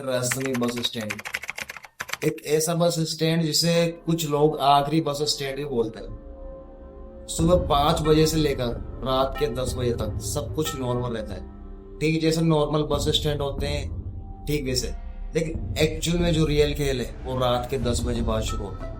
रहस्यमय bus stand. एक ऐसा बस स्टैंड जिसे कुछ लोग आखिरी बस स्टैंड भी बोलते हैं। सुबह 5 बजे से लेकर रात के 10 बजे तक सब कुछ नॉर्मल रहता है, ठीक जैसे नॉर्मल बस स्टैंड होते हैं ठीक वैसे। लेकिन एक्चुअल में जो रियल खेल है वो रात के 10 बजे बाद शुरू होता है।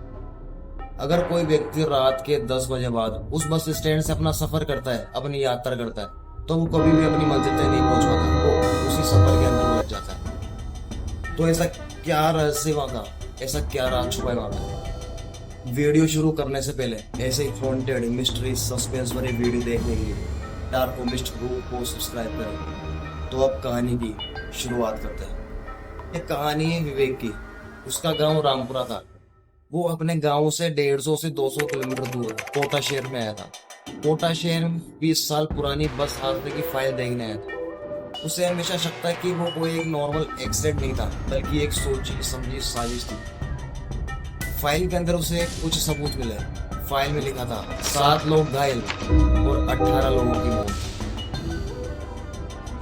अगर कोई व्यक्ति रात के 10 बजे बाद उस बस स्टैंड से अपना सफर करता है, अपनी यात्रा करता है, तो वो कभी भी अपनी मंजिल तक नहीं पहुंच पाता, वो उसी सफर के अंदर उलझ जाता है। तो ऐसा क्या रहस्य वहाँ का, ऐसा क्या राज छुपा है वहाँ पे? वीडियो शुरू करने से पहले ऐसे ही हॉन्टेड मिस्ट्री सस्पेंस भरे वीडियो देखने के लिए डार्क मिस्ट ग्रुप को सब्सक्राइब करें। तो अब कहानी की शुरुआत करते हैं। एक कहानी है विवेक की। उसका गांव रामपुरा था। वो अपने गांव से 150 से 200 किलोमीटर दूर कोटा शहर में आया था। कोटा शहर में 20 साल पुरानी बस हादसे की फाइल देखने आया था। उसे हमेशा शक था कि वो कोई एक नॉर्मल एक्सीडेंट नहीं था, बल्कि एक सोची समझी साजिश थी। फाइल के अंदर उसे कुछ सबूत मिले। फाइल में लिखा था 7 लोग घायल और 18 लोगों की मौत।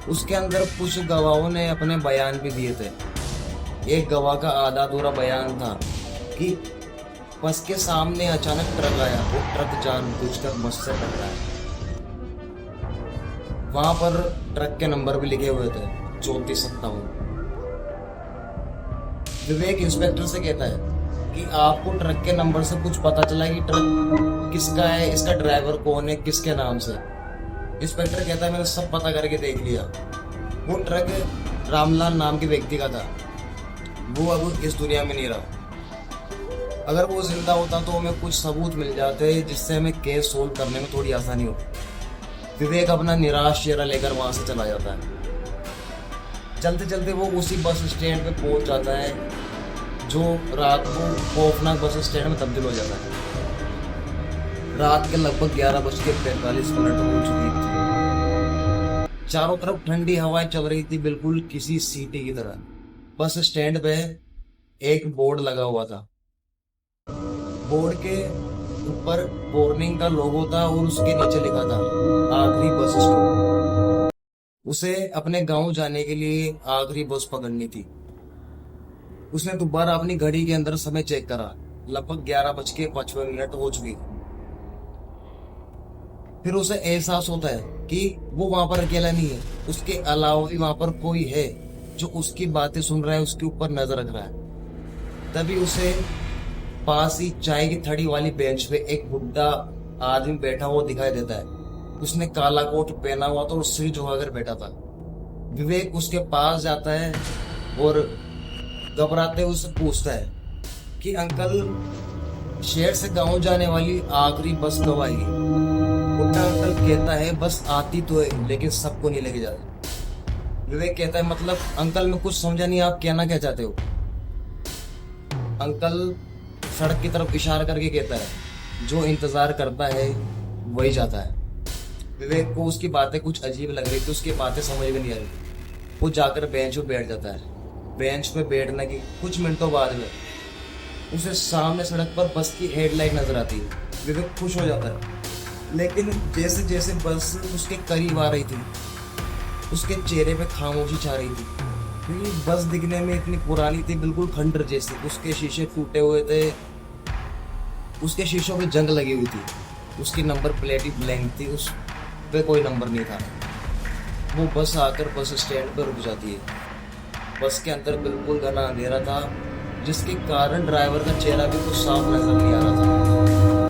उसके अंदर कुछ गवाहों ने अपने बयान भी दिए थे। एक गवाह का आधा अधूरा बयान था कि बस के सामने अचानक ट्रक आया, वो ट्रक जानबूझकर बस से टकराया। वहां पर ट्रक के नंबर भी लिखे हुए थे 3457। विवेक इंस्पेक्टर से कहता है कि आपको ट्रक के नंबर से कुछ पता चला कि ट्रक किसका है, इसका ड्राइवर कौन है, किसके नाम से? इंस्पेक्टर कहता है मैंने सब पता करके देख लिया। वो ट्रक रामलाल नाम के व्यक्ति का था। वो अब इस दुनिया में नहीं रहा। अगर वो जिंदा होता तो हमें कुछ सबूत मिल जाते जिससे हमें केस सोल्व करने में थोड़ी आसानी होती। विवेक अपना निराश चेहरा लेकर वहां से चला जाता है। चलते चलते वो उसी बस स्टैंड पे पहुंच जाता है जो रात को खौफनाक बस स्टैंड में तब्दील हो जाता है। रात के लगभग 11:45 हो चुकी थी। चारों तरफ ठंडी हवाएं चल रही थी, बिल्कुल किसी सीटी की तरह। बस स्टैंड पे एक बोर्ड लगा हुआ था। बोर्ड के ऊपर वार्निंग का लोगो था और उसके नीचे लिखा था आखिरी बस स्टॉप। उसे अपने गांव जाने के लिए आखिरी बस पकड़नी थी। उसने दोबारा अपनी घड़ी के अंदर समय चेक करा। लगभग 11:55 हो चुकी। फिर उसे एहसास होता है कि वो वहां पर अकेला नहीं है, उसके अलावा भी वहां पर कोई है जो उसकी बातें सुन रहा है, उसके ऊपर नजर रख रहा है। तभी उसे पास ही चाय की थड़ी वाली बेंच पे एक बुढ़ा आदमी बैठा हुआ दिखाई देता है। उसने काला कोट पहना हुआ था और सिर झुकाकर बैठा था। विवेक उसके पास जाता है और घबराते हुए उससे पूछता है कि अंकल, शहर से गांव जाने वाली आखिरी बस कब आएगी? बुढ़ा अंकल कहता है बस आती तो है लेकिन सबको नहीं लेके जाती। विवेक कहता है मतलब अंकल मैं कुछ समझा नहीं, आप कहना क्या चाहते हो? अंकल सड़क की तरफ इशारा करके कहता है जो इंतजार करता है वही जाता है। विवेक को उसकी बातें कुछ अजीब लग रही थी, उसकी बातें समझ में नहीं आ रही। वो जाकर बेंच पे बैठ जाता है। बेंच पे बैठने की कुछ मिनटों बाद में उसे सामने सड़क पर बस की हेडलाइट नजर आती है। विवेक खुश हो जाता है, लेकिन जैसे जैसे बस उसके करीब आ रही थी उसके चेहरे पे खामोशी छा रही थी, क्योंकि बस दिखने में इतनी पुरानी थी, बिल्कुल खंडर जैसी। उसके शीशे टूटे हुए थे, उसके शीशों पे जंग लगी हुई थी, उसकी नंबर प्लेट ही ब्लैंक थी, उस पे कोई नंबर नहीं था। वो बस आकर बस स्टैंड पर रुक जाती है। बस के अंदर बिल्कुल घना अंधेरा था, जिसके कारण ड्राइवर का चेहरा भी कुछ साफ नजर नहीं आ रहा था।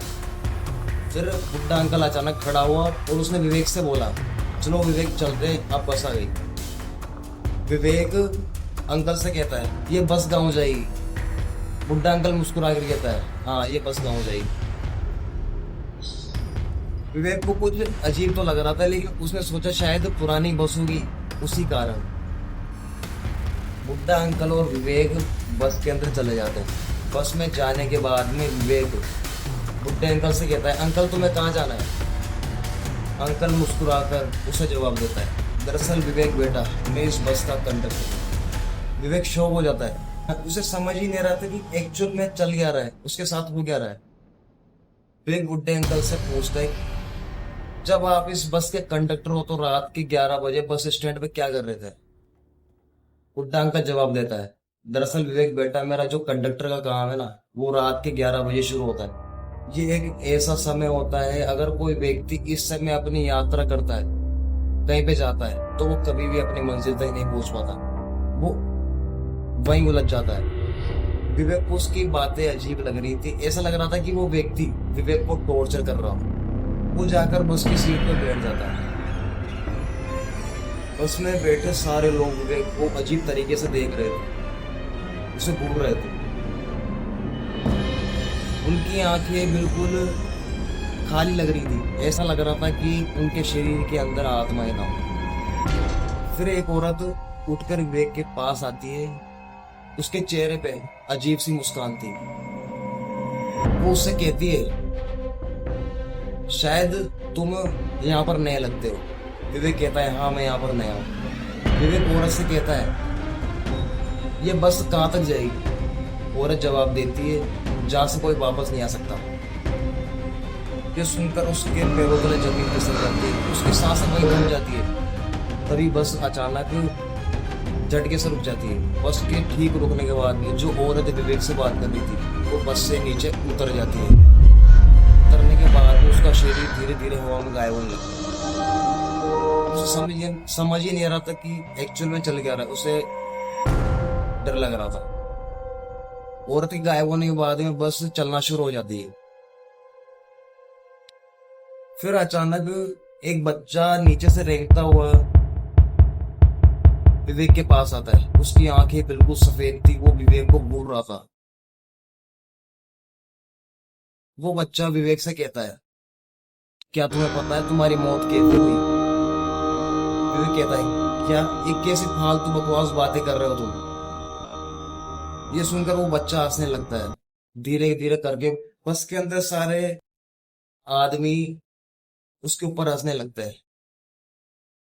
फिर बुड्ढा अंकल अचानक खड़ा हुआ और उसने विवेक से बोला चलो विवेक चलते, अब बस आ गई। विवेक अंकल से कहता है ये बस गांव जाएगी। बुड्ढा अंकल मुस्कुरा कर कहता है हाँ ये बस गांव जाएगी। विवेक को कुछ अजीब तो लग रहा था, लेकिन उसने सोचा शायद पुरानी बस होगी, उसी कारण। बुड्ढा अंकल और विवेक बस के अंदर चले जाते हैं। बस में जाने के बाद में विवेक बुड्ढे अंकल से कहता है अंकल तुम्हें कहाँ जाना है? अंकल मुस्कुराकर उसे जवाब देता है दरअसल विवेक बेटा मैं इस बस का कंडक्टर। विवेक शॉक हो जाता है, उसे समझ ही नहीं रहा था कि एक्चुअल में चल क्या रहा है, उसके साथ हो क्या रहा है। विवेक बुड्ढे अंकल से पूछता है जब आप इस बस के कंडक्टर हो तो रात के 11 बजे बस स्टैंड पे क्या कर रहे थे? बुड्ढा अंकल जवाब देता है, दरअसल विवेक बेटा, मेरा जो कंडक्टर का काम है ना, वो रात के 11 बजे शुरू होता है। ये एक ऐसा समय होता है, अगर कोई व्यक्ति इस समय अपनी यात्रा करता है, कहीं पे जाता है, तो वो कभी भी अपनी मंजिल तक नहीं पहुंच पाता। वो वहीं उलझ जाता है। विवेक को उसकी बातें अजीब लग रही थी। ऐसा लग रहा था कि वो व्यक्ति विवेक को टॉर्चर कर रहा हो। वो जाकर बस की सीट पर बैठ जाता है। बस में बैठे सारे लोग विवेक को अजीब तरीके से देख रहे थे, उसे घूर रहे थे। उनकी आंखें बिल्कुल खाली लग रही थी। ऐसा लग रहा था कि उनके शरीर के अंदर आत्मा ही ना हो। फिर एक औरत उठकर विवेक के पास आती है। उसके चेहरे पे अजीब सी मुस्कान थी। वो उससे कहती है, शायद तुम यहाँ पर नए लगते हो। विवेक कहता है, हाँ मैं यहाँ पर नया हूँ। विवेक औरत से कहता है, ये बस कहाँ तक जाएगी? औरत जवाब देती है, जहाँ से कोई वापस नहीं आ सकता। ये सुनकर उसके पैरों तले जमीन फिसल जाती है, उसकी सांसें वहीं थम जाती है। तभी बस अचानक झटके से रुक जाती है। बस के ठीक रुकने के बाद भी जो औरत विवेक से बात कर रही थी, वो बस से नीचे उतर जाती है। उतरने के बाद भी उसका शरीर धीरे धीरे हवा में गायब होने लगता है। उसे समझ ही नहीं आ रहा था कि एक्चुअल में चल क्या रहा है। उसे डर लग रहा था। औरत के गायब होने के बाद में बस चलना शुरू हो जाती है। फिर अचानक एक बच्चा नीचे से रेंगता हुआ विवेक के पास आता है। उसकी आंखें बिल्कुल सफेद थी। वो विवेक को घूर रहा था। वो बच्चा विवेक से कहता है, क्या तुम्हें पता है तुम्हारी मौत कैसे हुई? विवेक कहता है, क्या ये कैसी फालतू बकवास बातें कर रहे हो तुम? ये सुनकर वो बच्चा हंसने लगता है। धीरे धीरे करके बस के अंदर सारे आदमी उसके ऊपर हंसने लगते हैं।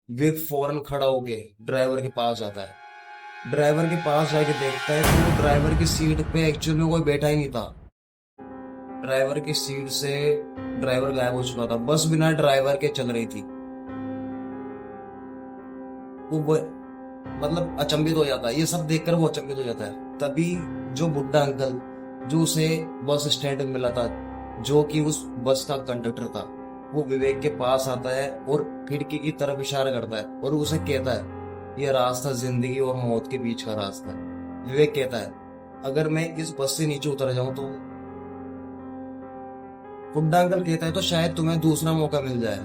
विवेक फौरन खड़ा होके ड्राइवर के पास जाता है। ड्राइवर के पास जाके देखता है कि वो ड्राइवर की सीट पे एक्चुअल में कोई बैठा ही नहीं था। ड्राइवर की सीट से ड्राइवर गायब हो चुका था। बस बिना ड्राइवर के चल रही थी। मतलब अचंभित हो जाता है। ये सब देखकर वो अचंभित हो जाता है। तभी जो बुड्ढा अंकल जो उसे बस स्टैंड में मिला था, जो कि उस बस का कंडक्टर था, वो विवेक के पास आता है और खिड़की की तरफ इशारा करता है और उसे कहता है, यह रास्ता जिंदगी और मौत के बीच का रास्ता है। विवेक कहता है, अगर मैं इस बस से नीचे उतर जाऊं तो? बुड्ढा अंकल कहता है, तो शायद तुम्हें दूसरा मौका मिल जाए।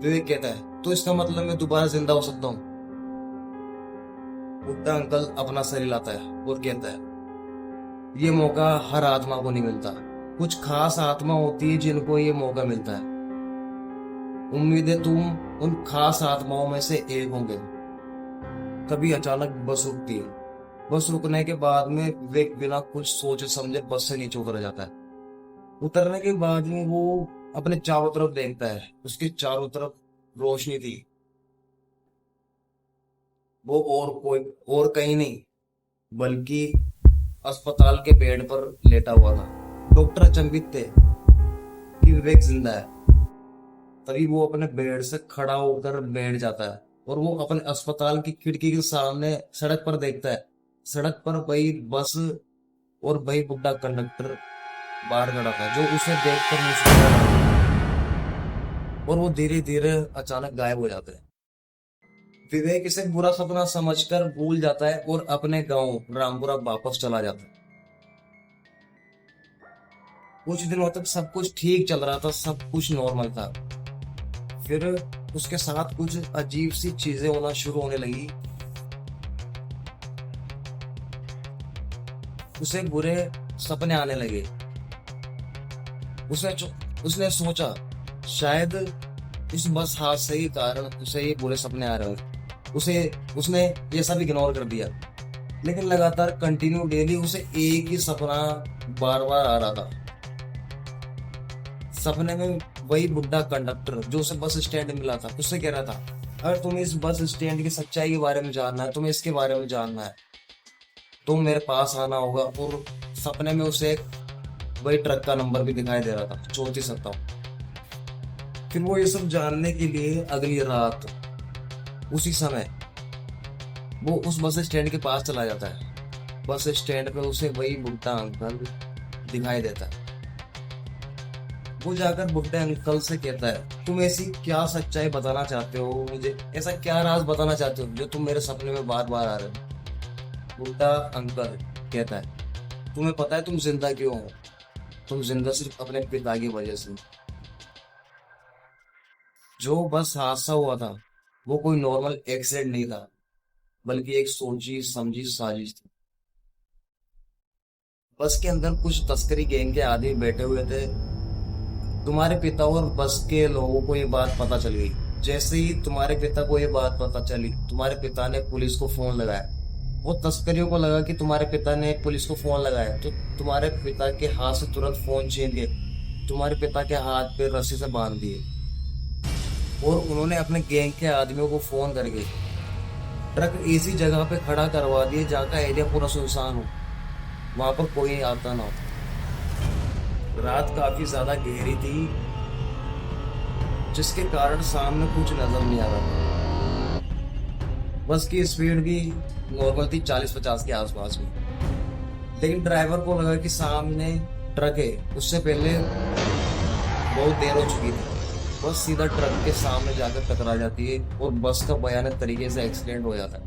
विवेक कहता है, तो इसका मतलब मैं दोबारा जिंदा हो सकता हूँ? बुड्ढा अंकल अपना सर हिलाता है और कहता है, ये मौका हर आत्मा को नहीं मिलता। कुछ खास आत्मा होती है जिनको ये मौका मिलता है। उम्मीद है तुम उन खास आत्माओं में से एक होंगे। तभी अचानक बस रुकती है। बस रुकने के बाद में विवेक बिना कुछ सोचे समझे बस से नीचे उतर जाता है। उतरने के बाद में वो अपने चारों तरफ देखता है। उसके चारों तरफ रोशनी थी। वो और कहीं नहीं बल्कि अस्पताल के बेड पर लेटा हुआ था। डॉक्टर अचंभित थे कि विवेक जिंदा है। तभी वो अपने बेड से खड़ा होकर बैठ जाता है और वो अपने अस्पताल की खिड़की के सामने सड़क पर देखता है। सड़क पर वही बस और वही बुड्ढा कंडक्टर बाहर खड़ा था, जो उसे देखकर मुस्कुरा रहा था। और वो धीरे धीरे अचानक गायब हो जाते हैं। विवेक इसे बुरा सपना समझकर भूल जाता है और अपने गांव रामपुरा वापस चला जाता है। कुछ दिनों तक सब कुछ ठीक चल रहा था, सब कुछ नॉर्मल था। फिर उसके साथ कुछ अजीब सी चीजें होना शुरू होने लगी। उसे बुरे सपने आने लगे। उसने सोचा शायद इस बस हादसे के कारण उसे ये बुरे सपने आ रहे हैं। उसने ये सब इग्नोर कर दिया। लेकिन लगातार कंटिन्यू डेली उसे एक ही सपना बार बार आ रहा था। सपने में वही बुड्ढा कंडक्टर जो उसे बस स्टैंड मिला था, उससे कह रहा था, अगर तुम्हें इस बस स्टैंड की सच्चाई के बारे में जानना है, तुम्हें इसके बारे में जानना है, तो मेरे पास आना होगा। और सपने में उसे वही ट्रक का नंबर भी दिखाई दे रहा था, 3457। फिर वो ये सब जानने के लिए अगली रात उसी समय वो उस बस स्टैंड के पास चला जाता है। बस स्टैंड पे उसे वही बुढ़ा अंकल दिखाई देता है। वो जाकर बुढ़े अंकल से कहता है, तुम ऐसी क्या सच्चाई बताना चाहते हो मुझे, ऐसा क्या राज बताना चाहते हो जो तुम मेरे सपने में बार बार आ रहे हो। बुढ़ा अंकल कहता है, तुम्हें पता है तुम जिंदा क्यों हो? तुम जिंदा सिर्फ अपने पिता की वजह से। जो बस हादसा हुआ था वो कोई नॉर्मल एक्सीडेंट नहीं था, बल्कि एक सोची समझी साजिश थी। बस के अंदर कुछ तस्करी गैंग के आदमी बैठे हुए थे। तुम्हारे पिता और बस के लोगों को ये बात पता चल गई। जैसे ही तुम्हारे पिता को ये बात पता चली, तुम्हारे पिता ने पुलिस को फोन लगाया। वो तस्करियों को लगा कि तुम्हारे पिता ने पुलिस को फोन लगाया, तो तुम्हारे पिता के हाथ से तुरंत फोन छीन के तुम्हारे पिता के हाथ पे रस्सी से बांध दिए। और उन्होंने अपने गैंग के आदमियों को फोन करके ट्रक ऐसी जगह पे खड़ा करवा दिए जहाँ का एरिया पूरा सुनसान हो, वहां पर कोई आता ना हो। रात काफी ज्यादा गहरी थी, जिसके कारण सामने कुछ नजर नहीं आ रहा था। बस की स्पीड भी नॉर्मल थी, 40-50 के आसपास में। लेकिन ड्राइवर को लगा कि सामने ट्रक है, उससे पहले बहुत देर हो चुकी थी। बस सीधा ट्रक के सामने जाकर टकरा जाती है और बस का भयानक तरीके से एक्सीडेंट हो जाता है।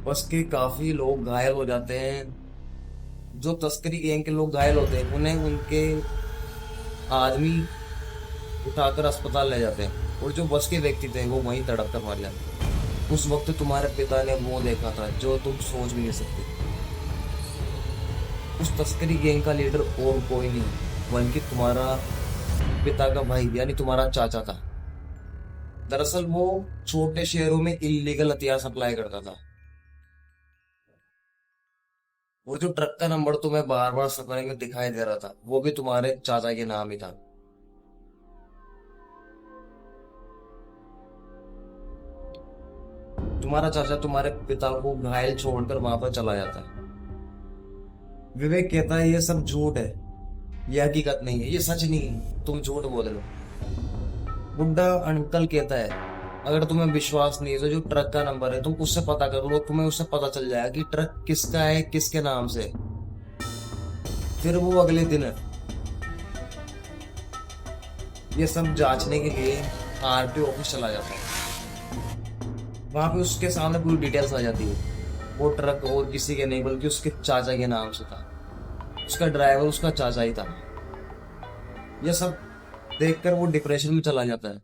बस के काफी लोग घायल हो जाते हैं। जो तस्करी गैंग के लोग घायल होते हैं उन्हें उनके आदमी उठाकर अस्पताल ले जाते हैं, और जो बस के व्यक्ति थे वो वहीं तड़प कर मर जाते हैं। उस वक्त तुम्हारे पिता ने वो देखा था जो तुम सोच भी नहीं सकते। उस तस्करी गैंग का लीडर और कोई नहीं बल्कि तुम्हारा पिता का भाई यानी तुम्हारा चाचा था। दरअसल वो छोटे शहरों में इलीगल हथियार सप्लाई करता था। वो जो ट्रक का नंबर तुम्हें बार बार सपने में दिखाई दे रहा था वो भी तुम्हारे चाचा के नाम ही था। तुम्हारा चाचा तुम्हारे पिता को घायल छोड़कर वहां पर चला जाता है। विवेक कहता है, ये सब झूठ है, ये हकीकत नहीं है, ये सच नहीं है, तुम झूठ बोल रहे हो। बुड्ढा अंकल कहता है, अगर तुम्हें विश्वास नहीं है तो जो ट्रक का नंबर है तुम उससे पता कर लो, तुम्हें उससे पता चल जाएगा कि ट्रक किसका है, किसके नाम से। फिर वो अगले दिन ये सब जांचने के लिए आरटीओ ऑफिस चला जाता है। वहां पे उसके सामने पूरी डिटेल्स आ जाती है। वो ट्रक और किसी के नहीं बल्कि उसके चाचा के नाम से था। उसका ड्राइवर उसका चाचा ही था। यह सब देखकर वो डिप्रेशन में चला जाता है।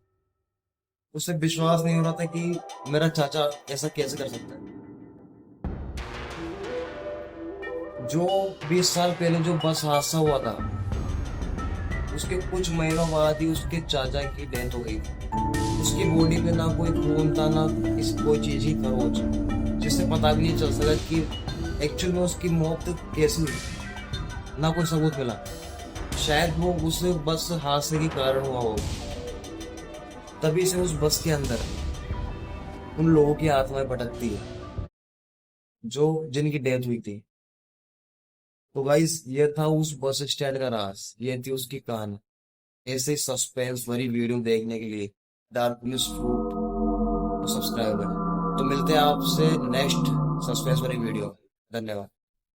उसे विश्वास नहीं हो रहा था कि मेरा चाचा ऐसा कैसे कर सकता है। जो 20 साल पहले जो बस हादसा हुआ था उसके कुछ महीनों बाद ही उसके चाचा की डेथ हो गई। उसकी बॉडी पे ना कोई खून था ना कोई चीज ही खरोच, जिससे पता भी नहीं चल सका कि एक्चुअल में उसकी मौत कैसे हुई। ना कोई सबूत मिला। शायद वो उस बस हादसे के कारण हुआ हो। तभी से उस बस के अंदर उन लोगों की आत्माएं भटकती है जो जिनकी डेथ हुई थी। तो गाइस ये था उस बस स्टैंड का राज, ये थी उसकी कहानी। ऐसे सस्पेंस भरी वीडियो देखने के लिए डार्क न्यूज फ्रूट को सब्सक्राइब करें। तो मिलते हैं आपसे नेक्स्ट सस्पेंस भरी वीडियो। धन्यवाद।